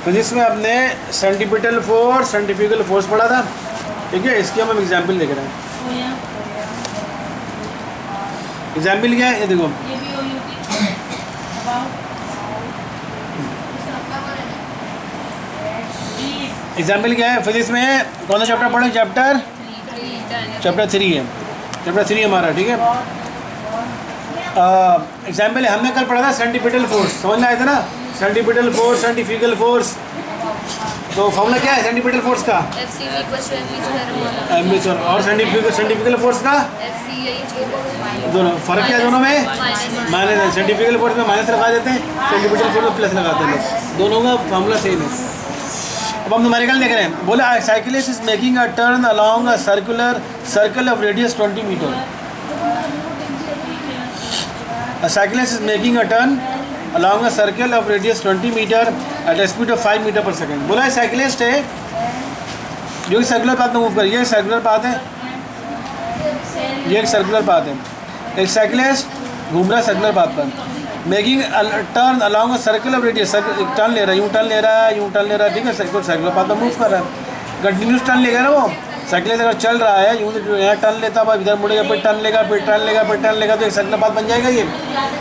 Physics में आपने centripetal force, centrifugal force पढ़ा था, ठीक है। इसकी हम एग्जाम्पल देख रहे हैं। एग्जाम्पल क्या है ये देखो, एग्जाम्पल क्या है फिजिक्स में, कौन सा चैप्टर पढ़े? चैप्टर 3 है, चैप्टर 3 हमारा, ठीक है। एग्जाम्पल हमने कल पढ़ा था सेंटीपिटल फोर्स, समझ में आया था ना? सेंटीपिटल फोर्स, सेंट्रीफ्यूगल फोर्स, तो फॉर्मूला क्या है सेंटीपिटल फोर्स का? mv square. और सेंट्रीफ्यूगल फोर्स का दोनों, फर्क क्या है दोनों में? माइनस है। सेंट्रीफ्यूगल फोर्स में माइनस लगा देते हैं, सेंटीपिटल फोर्स में प्लस लगाते हैं, दोनों का फॉर्मूला सेम है। अब हम न्यूमेरिकल देख रहे हैं। बोला cyclist is making a turn along a circular circle of radius 20 metre. A cyclist is making a turn along a circle of radius 20 meter at a speed of 5 metre पर second. बोला है cyclist है जो एक circular path में move कर, ये circular path है, ये एक सर्कुलर पाथ है। एक साइकिलिस्ट घूम रहा है सर्कुलर पाथ पर, making turn along a circle of radius, turn ले रहा है, यूँ टर्न ले रहा है, यूँ टर्न ले रहा है, ठीक है। सर्कुलर पाथ में मूव कर रहा है, कंटिन्यूस टर्न लेगा ना वो। साइकिल अगर चल रहा है यूँ यहाँ टर्न लेता हुआ इधर मुड़ेगा, फिर टर्न लेगा, फिर टर्न लेगा, फिर टर्न लेगा, तो एक सर्कुलर पाथ बन जाएगा। ये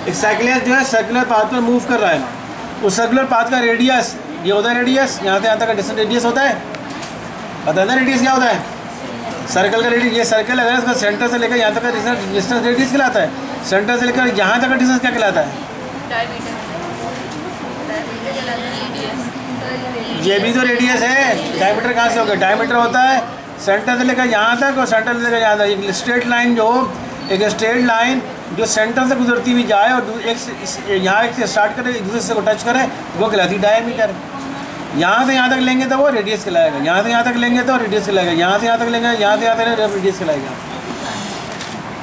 एक साइकिलिस्ट जो है सर्कुलर पाथ पर मूव कर रहा है, उस सर्कुलर पाथ का रेडियस ये होता है, रेडियस यहाँ से यहाँ तक का डिस्टेंस रेडियस होता है, पता है ना रेडियस क्या होता है? सर्कल का रेडियस, ये सर्कल अगर इसका सेंटर से लेकर यहाँ तक का डिस्टेंस रेडियस कहलाता है, सेंटर से लेकर यहाँ तक का डिस्टेंस क्या कहलाता है? ये भी तो रेडियस है। डायमीटर कहाँ से होगा? डायमीटर होता है सेंटर से लेकर यहाँ तक और सेंटर से लेकर यहाँ तक। एक स्ट्रेट लाइन जो, एक स्ट्रेट लाइन जो सेंटर से गुजरती हुई जाए और एक यहाँ एक से स्टार्ट करे, एक दूसरे से को टच करे, वो कहलाती है डायमीटर। यहाँ से यहाँ तक लेंगे तो वो रेडियस कहलाएगा, यहाँ से यहाँ तक लेंगे तो रेडियस कहलाएगा, यहाँ से यहाँ तक लेंगे, यहाँ से यहाँ तक रेडियस कहलाएगा।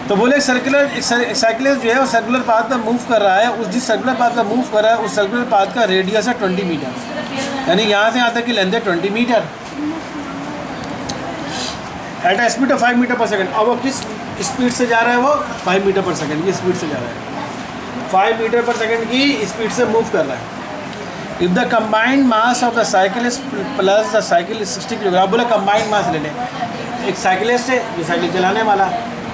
तो बोले साइकिलिस्ट जो है वो सर्कुलर पाथ पर मूव कर रहा है, उस जिस सर्कुलर पाथ पर मूव कर रहा है उस सर्कुलर पाथ का रेडियस है 20 मीटर, यानी यहाँ से यहाँ तक की लेंथ है 20 metre at a speed of 5 metre पर सेकेंड। अब वो किस स्पीड से जा रहा है? वो 5 मीटर पर सेकेंड की स्पीड से जा रहा है, 5 मीटर पर सेकेंड की स्पीड से मूव कर रहा है। If the combined mass of the cyclist plus the cycle 60 kilogram. बोला कंबाइंड मास ले लें, एक साइकिलिस्ट है जो साइकिल चलाने वाला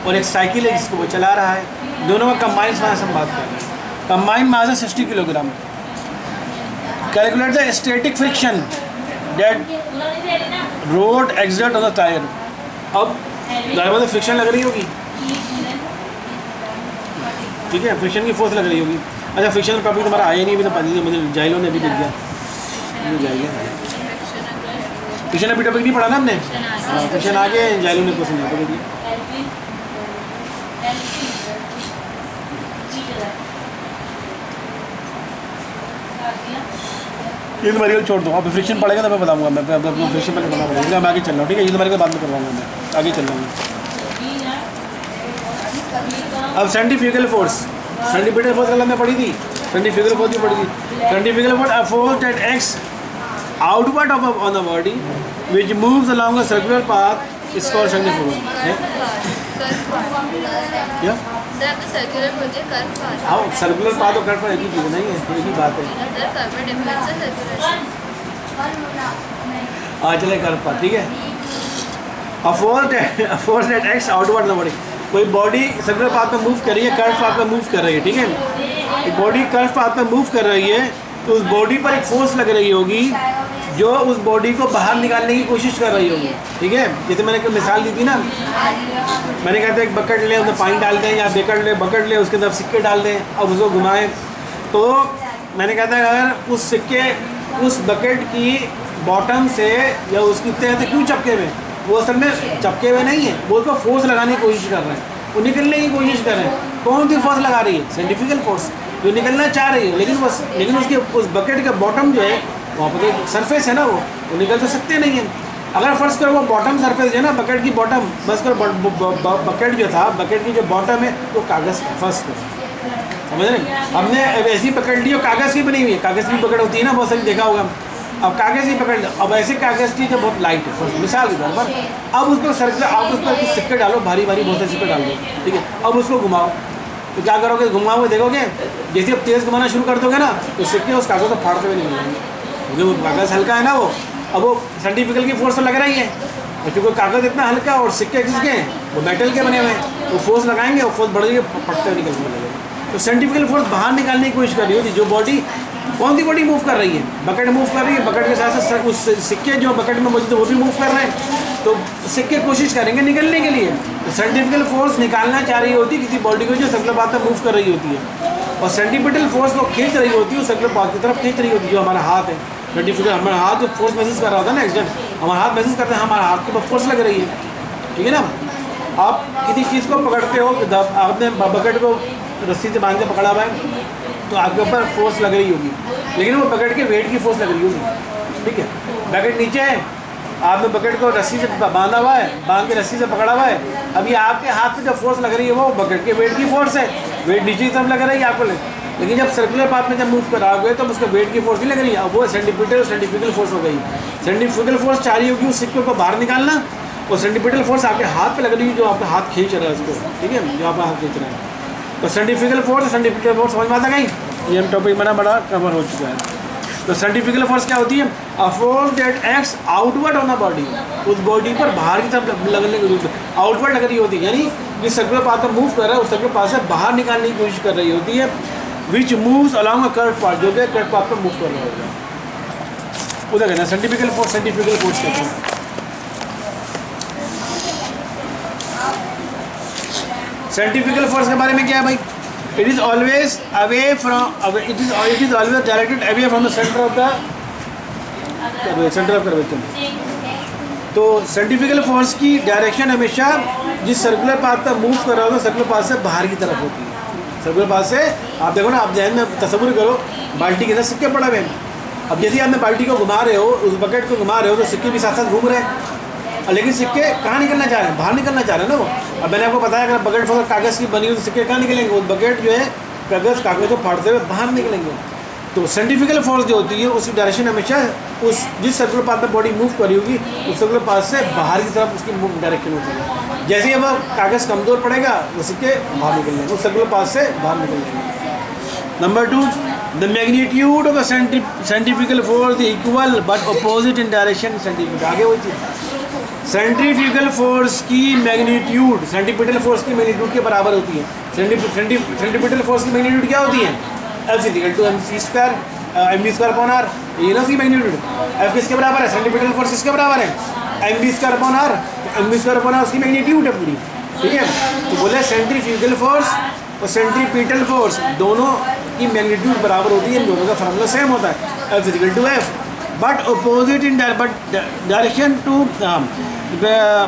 और एक साइकिल है जिसको वो चला रहा है, दोनों का कंबाइंड मास हम बात कर रहे हैं। कंबाइंड मास है 60 kilogram. Calculate the static friction that road exert on the tyre. अब ड्राइवर में फ्रिक्शन लग रही होगी, ठीक है, फ्रिक्शन की फोर्स लग रही होगी। अच्छा, फ्रिक्शन का टॉपिक तुम्हारा आया नहीं अभी, तो मतलब जाहिलों ने अभी देख दिया, फ्रिक्शन अभी टॉपिक नहीं पढ़ा ना हमने। हाँ, फ्रिक्शन आगे जाहिलों ने क्वेश्चन यहाँ पर दिया। ये न्यूमेरिकल छोड़ दो, अब फ्रिक्शन पड़ेगा तो मैं बताऊंगा, मैं फ्रिक्शन पहले बता पड़ेगा, मैं आगे चल रहा हूँ, ठीक है। ये न्यूमेरिकल बाद में करवाऊंगा, मैं आगे चल रहा हूँ। अब सेंट्रीफ्यूगल फोर्स, सेंटीपिटल फोर्स कल हमने पढ़ी थी, सेंट्रीफ्यूगल फोर्स भी पढ़ी थी। Centrifugal force a force that acts outward on the body which moves along a circular path is called centrifugal. क्या हाँ, सर्कुलर पाथ और कर्व पाथ एक ही चीज़ नहीं है, एक ही बात है। हाँ चले कर्व पाथ, ठीक है। A force that acts outward the body, कोई बॉडी सर्कुलर पाथ में मूव कर रही है, कर्व पाथ में मूव कर रही है, ठीक है। एक बॉडी कर्व पाथ में मूव कर रही है तो उस बॉडी पर एक फोर्स लग रही होगी जो उस बॉडी को बाहर निकालने की कोशिश कर रही होगी, ठीक है। जैसे मैंने एक मिसाल दी थी ना, मैंने कहा था एक बकेट ले, उसमें पानी डाल दें, या बकेट ले उसके अंदर सिक्के डाल दें, अब उसको घुमाएं, तो मैंने कहा था अगर उस सिक्के उस बकेट की बॉटम से या उसकी तह से क्यों चपके हुए, वो असल में चपके हुए नहीं है, वो उसको फोर्स लगाने की कोशिश कर रहे हैं, वो निकलने की कोशिश कर रहे हैं। कौन सी फोर्स लगा रही है? सेंट्रीफ्यूगल फोर्स, जो निकलना चाह रही है, लेकिन उसके उस बकेट का बॉटम जो है वहाँ पर एक सरफेस है ना, वो निकल तो सकते नहीं है। अगर फर्स्ट करो वो बॉटम सरफेस है ना, बकेट की बॉटम, बस करो बकेट जो था, बकेट की जो बॉटम है वो कागज़ फर्स्ट को, समझ रहे? हमने ऐसी पकड़ ली, कागज़ की बनी हुई है, कागज़ की पकड़ होती है ना, बहुत सारी देखा होगा। अब कागज़ ही पकड़ लो, अब ऐसे कागज़ की जो बहुत लाइट है, मिसाल के तौर पर, अब उस पर सर्कल, आप उस पर कुछ सिक्के डालो, भारी भारी बहुत सारे सिक्के डाल दो, ठीक है। अब उसको घुमाओ, तो क्या करोगे? घुमाओगे, देखोगे जैसे अब तेज़ घुमाना शुरू कर दोगे ना, तो सिक्के उस कागज़ को फाड़ते हुए निकल जाएंगे, क्योंकि वो कागज़ हल्का है ना वो, अब वो सेंट्रीफ्यूगल की फोर्स तो लग रही है, और क्योंकि कागज़ इतना हल्का और सिक्के किसके हैं, वो मेटल के बने हुए हैं, तो फोर्स लगाएंगे और फोर्स बढ़ जाएगी, पटते हुए निकलने लगेगा। तो सेंट्रीफ्यूगल फोर्स बाहर निकालने की कोशिश कर रही होती, जो बॉडी, कौन सी बॉडी मूव कर रही है, बकेट मूव कर रही है, बकेट के साथ साथ उस सिक्के जो बकेट में मौजूद है वो भी मूव कर रहे हैं, तो सिक्के कोशिश करेंगे निकलने के लिए। तो सेंट्रीफ्यूगल फोर्स निकालना चाह रही होती है किसी बॉडी को जो सर्कुलर पाथ में मूव कर रही होती है, और सेंट्रीपिटल फोर्स वो खींच रही होती है उस सर्कुलर पाथ की तरफ खींच रही होती है, जो हमारा हाथ है। सेंट्रीफ्यूगल हमारा हाथ जो फोर्स महसूस कर रहा होता है ना, एक्सीडेंट हमारा हाथ महसूस करते हैं, हमारा हाथ के ऊपर फोर्स लग रही है, ठीक है ना। आप किसी चीज़ को पकड़ते हो, आपने बकेट को रस्सी से बांध के पकड़ा हुआ है, तो आपके ऊपर फोर्स लग रही होगी, लेकिन वो बकेट के वेट की फोर्स लग रही होगी, ठीक है। बकेट नीचे है, आपने बकेट को रस्सी से बांधा हुआ है, बांध के रस्सी से पकड़ा हुआ है, अभी आपके हाथ पे जो फोर्स लग रही है वो बकेट के वेट की फोर्स है, वेट नीचे की तरफ लग रही है आपको, लेकिन जब सर्कुलर पाथ में जब मूव कराओगे तो उसका वेट की फोर्स नहीं लग रही है, अब वो सेंट्रीपिटल फोर्स हो गई। सेंट्रीफ्यूगल फोर्स चाह रही होगी उस सिक्के को बाहर निकालना, और सेंट्रीपिटल फोर्स आपके हाथ पे लग रही है, जो आपका हाथ खींच रहा है उसको, ठीक है, जो आपका हाथ खींच रहा है। तो सेंट्रीफ्यूगल फोर्स और सेंट्रीपिटल फोर्स समझ में आता गई, ये हम टॉपिक मेरा बड़ा कवर हो चुका है। तो सेंट्रीफ्यूगल फोर्स क्या होती है, a force that acts outward on a body, उस बॉडी पर बाहर की तरफ लगने की आउटवर्ड लग रही होती है, यानी जिस सर्कुलर पाथ में मूव कर रहा है उस सर्कुलर पाथ से बाहर निकालने की कोशिश कर रही होती है, विच moves along a curve path, जो कि कर्व पाथ पर मूव कर रहा होगा, उधर कहते हैं सेंट्रीफ्यूगल फोर्स, सेंट्रीफ्यूगल फोर्स कहते हैं। सेंट्रीफ्यूगल फोर्स के बारे में क्या है भाई, it is always away from, it is always directed away from the centre of curvature. तो सेंट्रीफ्यूगल फोर्स की डायरेक्शन हमेशा जिस सर्कुलर पाथ पर मूव कर रहा होगा सर्कुलर पाथ से बाहर की तरफ होती है। सर्कुलर पाथ से आप देखो ना, आप जहन में तस्वीर करो, बाल्टी के अंदर सिक्के पड़े हुए हैं, अब जैसे आपने बाल्टी को घुमा रहे हो, उस बकेट को घुमा रहे हो, तो सिक्के भी साथ साथ घूम रहे हैं, लेकिन सिक्के कहाँ निकलना चाह रहे हैं, बाहर निकलना चाह रहे हैं ना वो। अब मैंने आपको बताया अगर बकेट फॉर कागज़ की बनी हो तो सिक्के कहाँ निकलेंगे, वो बकेट जो है कागज़ को फाड़ते हुए बाहर निकलेंगे। तो सेंट्रीफ्यूगल फोर्स जो होती है उसकी डायरेक्शन हमेशा उस जिस सर्कुलर पाथ में बॉडी मूव करी होगी उस सर्कुलर पाथ से बाहर की तरफ उसकी मूव डायरेक्शन होती है। जैसे ही अब कागज़ कमज़ोर पड़ेगा वो सिक्के बाहर निकल जाएंगे, उस सर्कुलर पाथ से बाहर निकल जाएंगे। Number 2, the magnitude of a centrifugal force equal but opposite in direction centrifugal. आगे वही चीज़, सेंट्रीफ्यूगल फोर्स की मैग्नीट्यूड सेंट्रीपिटल फोर्स की मैग्नीट्यूड के बराबर होती है। सेंट्रीपिटल फोर्स की मैग्नीट्यूड क्या होती है, F = mc², mv² upon r, ये ना उसकी मैग्नीट्यूड। F किसके बराबर है, सेंट्रीपिटल फोर्स किसके बराबर है, mv² अपॉन r, तो mv² अपॉन r उसकी मैग्नीट्यूड है पूरी, ठीक है। तो बोले सेंट्रीफ्यूगल फोर्स और सेंट्रीपिटल फोर्स दोनों की मैग्नीट्यूड बराबर होती है, इन दोनों का फार्मूला सेम होता है, F = F, but opposite in direction to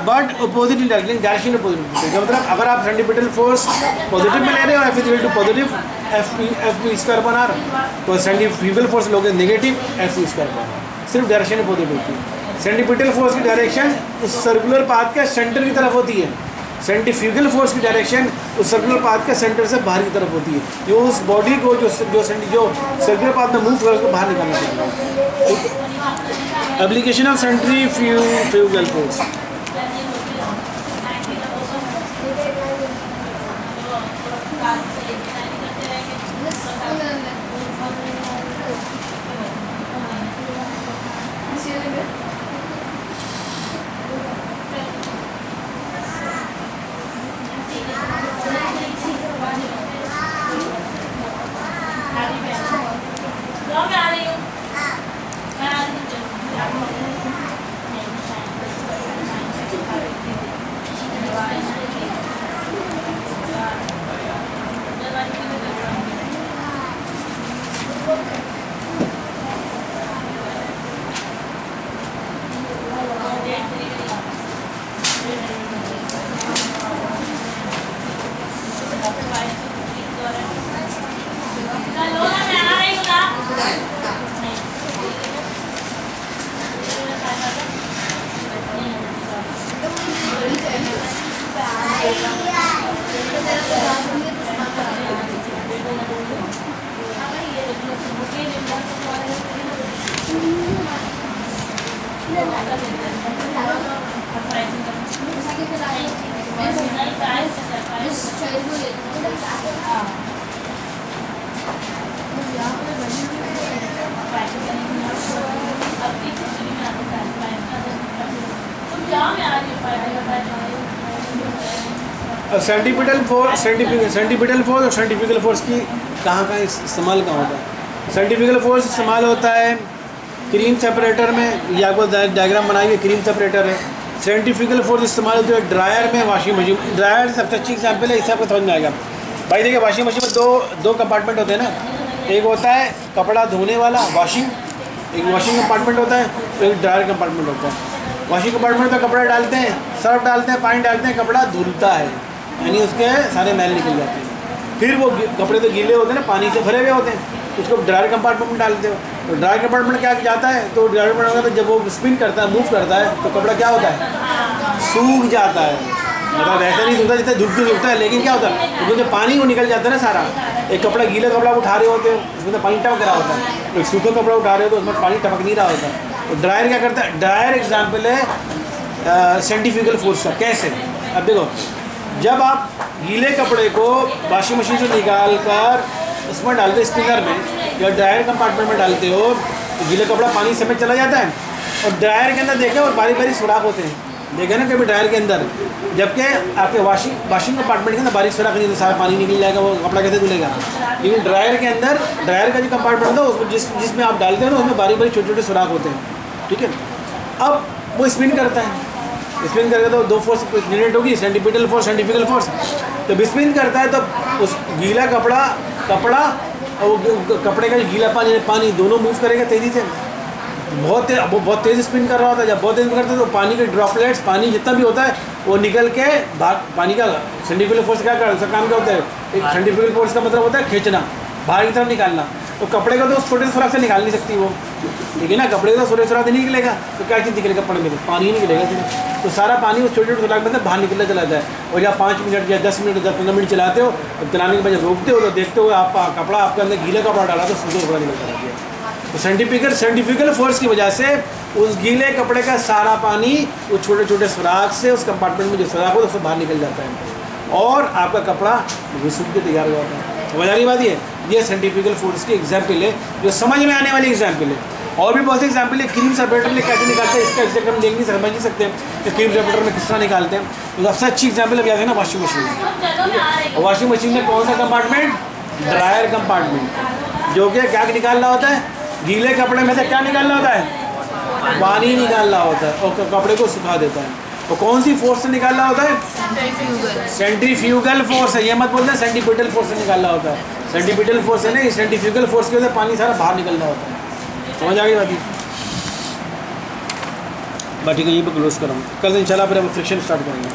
but opposite in direction opposite. मतलब अगर आप सेंट्रीपिटल फोर्स पॉजिटिव में ले रहे हो, F = positive F² upon r, तो सेंट्रीफ्यूगल फोर्स लोगे नेगेटिव F² अपॉन r, सिर्फ डायरेक्शन अपोजिट होती है। सेंट्रीपिटल फोर्स की डायरेक्शन उस सर्कुलर पाथ के सेंटर की तरफ होती है, सेंट्रीफ्यूगल फोर्स की डायरेक्शन उस सर्कुलर पाथ के सेंटर से बाहर की तरफ होती है, जो उस बॉडी को जो सर्कुलर पाथ में मूव कर उसको बाहर निकालना चाहिए। Application of centrifugal force, centripetal force और सेंट्रीफ्यूगल फोर्स की कहाँ इस्तेमाल कहाँ होता है? सेंट्रीफ्यूगल फोर्स इस्तेमाल होता है क्रीम सेपरेटर में, ये आपको डायग्राम बनाई हुई क्रीम सेपरेटर है। सेंट्रीफ्यूगल फोर्स इस्तेमाल होती है ड्रायर में, वॉशिंग मशीन। ड्रायर सबसे अच्छी एग्जाम्पल है, इससे आपको समझ में आएगा। भाई देखिए वॉशिंग मशीन में दो कंपार्टमेंट होते हैं ना, एक होता है कपड़ा धोने वाला वॉशिंग, एक वॉशिंग कंपार्टमेंट होता है, तो एक ड्रायर कंपार्टमेंट होता है। वॉशिंग कंपार्टमेंट में कपड़ा डालते हैं, सर्फ डालते हैं, पानी डालते हैं, कपड़ा धुलता है, यानी उसके सारे मैल निकल जाते हैं। फिर वो कपड़े तो गीले होते हैं ना, पानी से भरे हुए होते हैं, उसको ड्रायर कंपार्टमेंट में डालते हो। तो ड्रायर कंपार्टमेंट क्या जाता है, तो ड्रायर कंपार्टमेंट जब वो स्पिन करता है, मूव करता है, तो कपड़ा क्या होता है, सूख जाता है। मतलब ऐसा नहीं सूखता जितना धुलता है, लेकिन क्या होता है, क्योंकि जब पानी वो निकल जाता है ना सारा, एक कपड़ा गीला कपड़ा उठा रहे होते हो उसमें तो पानी टपक रहा होता है, तो एक सूखा कपड़ा उठा रहे हो तो उसमें पानी टपक नहीं रहा होता। तो ड्रायर क्या करता है, ड्रायर एग्जाम्पल है सेंट्रीफ्यूगल फोर्स का। कैसे? अब देखो, जब आप गीले कपड़े को वॉशिंग मशीन से निकाल कर उसमें डालते हो स्पिनर में या ड्रायर कंपार्टमेंट में डालते हो, तो गीला कपड़ा पानी समेत चला जाता है। और ड्रायर के अंदर देखें और बारी बारी सुराख होते हैं, देखें ना कभी ड्रायर के अंदर, जबकि आपके वॉशिंग कंपार्टमेंट के अंदर बारीक सुराख नहीं, तो सारा पानी निकल जाएगा, वो कपड़ा कैसे धुलेगा। लेकिन ड्रायर के अंदर, ड्रायर का जो कंपार्टमेंट होता है उसमें जिसमें आप डालते हो ना, उसमें बारी बारी छोटे छोटे सुराख होते हैं, ठीक है। अब वो स्पिन करता है, स्पिन करके तो दो फोर्स जनरेट होगी, सेंट्रीपिटल फोर्स, सेंट्रीफ्यूगल फोर्स। जब स्पिन करता है तो उस गीला कपड़ा और वो कपड़े का गीला पानी दोनों मूव करेगा तेज़ी से। बहुत तेज़ स्पिन कर रहा होता है, जब बहुत तेज़ करते हैं तो पानी के ड्रॉपलेट्स, पानी जितना भी होता है वो निकल के पानी का सेंट्रीफ्यूगल फोर्स क्या कर उसका काम क्या होता है, एक सेंट्रीफ्यूगल फोर्स का मतलब होता है खींचना, बाहर की तरफ निकालना। तो कपड़े को तो छोटे सुराख से निकाल नहीं सकती वो, ठीक है ना, कपड़े को तो छोटे सुराख नहीं निकलेगा, तो क्या चीज़ निकलेगा कपड़े में, पानी ही निकलेगा सिर्फ। तो सारा पानी उस छोटे छोटे सुराख में से बाहर निकलता चला जाता है। और जब 5 मिनट या 10 मिनट 10-15 मिनट चलाते हो, तो चलाने के बाद जब रोकते हो तो देखते हो आप कपड़ा आपके अंदर गीला कपड़ा डाला तो सूखा कपड़ा निकल चला गया। तो सेंट्रीफ्यूगल फोर्स की वजह से उस गीले कपड़े का सारा पानी उस छोटे छोटे सुराख से, उस कंपार्टमेंट में जो सुराख हो उससे बाहर निकल जाता है और आपका कपड़ा सूख के तैयार हो जाता है। समझ आ रही बात? ये सेंट्रीफ्यूगल फोर्स की एग्जाम्पल है, जो समझ में आने वाली एग्जाम्पल है। और भी बहुत सी एग्जाम्पल है, क्रीम सेपरेटर में कैसे निकालते हैं, इसका एग्जैक्ट हम देख नहीं समझ नहीं सकते कि क्रीम सेपरेटर में किस तरह निकालते हैं। तो सबसे अच्छी एग्जाम्पल अब याद है ना वॉशिंग मशीन। वॉशिंग मशीन में कौन सा कंपार्टमेंट, ड्रायर कंपार्टमेंट, जो कि क्या निकालना होता है, गीले कपड़े में से क्या निकालना होता है, पानी निकालना होता है और कपड़े को सुखा देता है। और कौन सी फोर्स से निकालना होता है, सेंट्रीफ्यूगल फोर्स है, ये मत बोलते हैं सेंट्रीपिटल फोर्स से निकालना होता है। सेंट्रीपिटल फोर्स है नहीं, सेंट्रीफ्यूगल फोर्स की वजह से पानी सारा बाहर निकलना होता है। समझ आ गई बात? ठीक है, ये पर क्लोज कर रहा हूँ, कल इंशाल्लाह फिर अब फ्रिक्शन स्टार्ट करेंगे।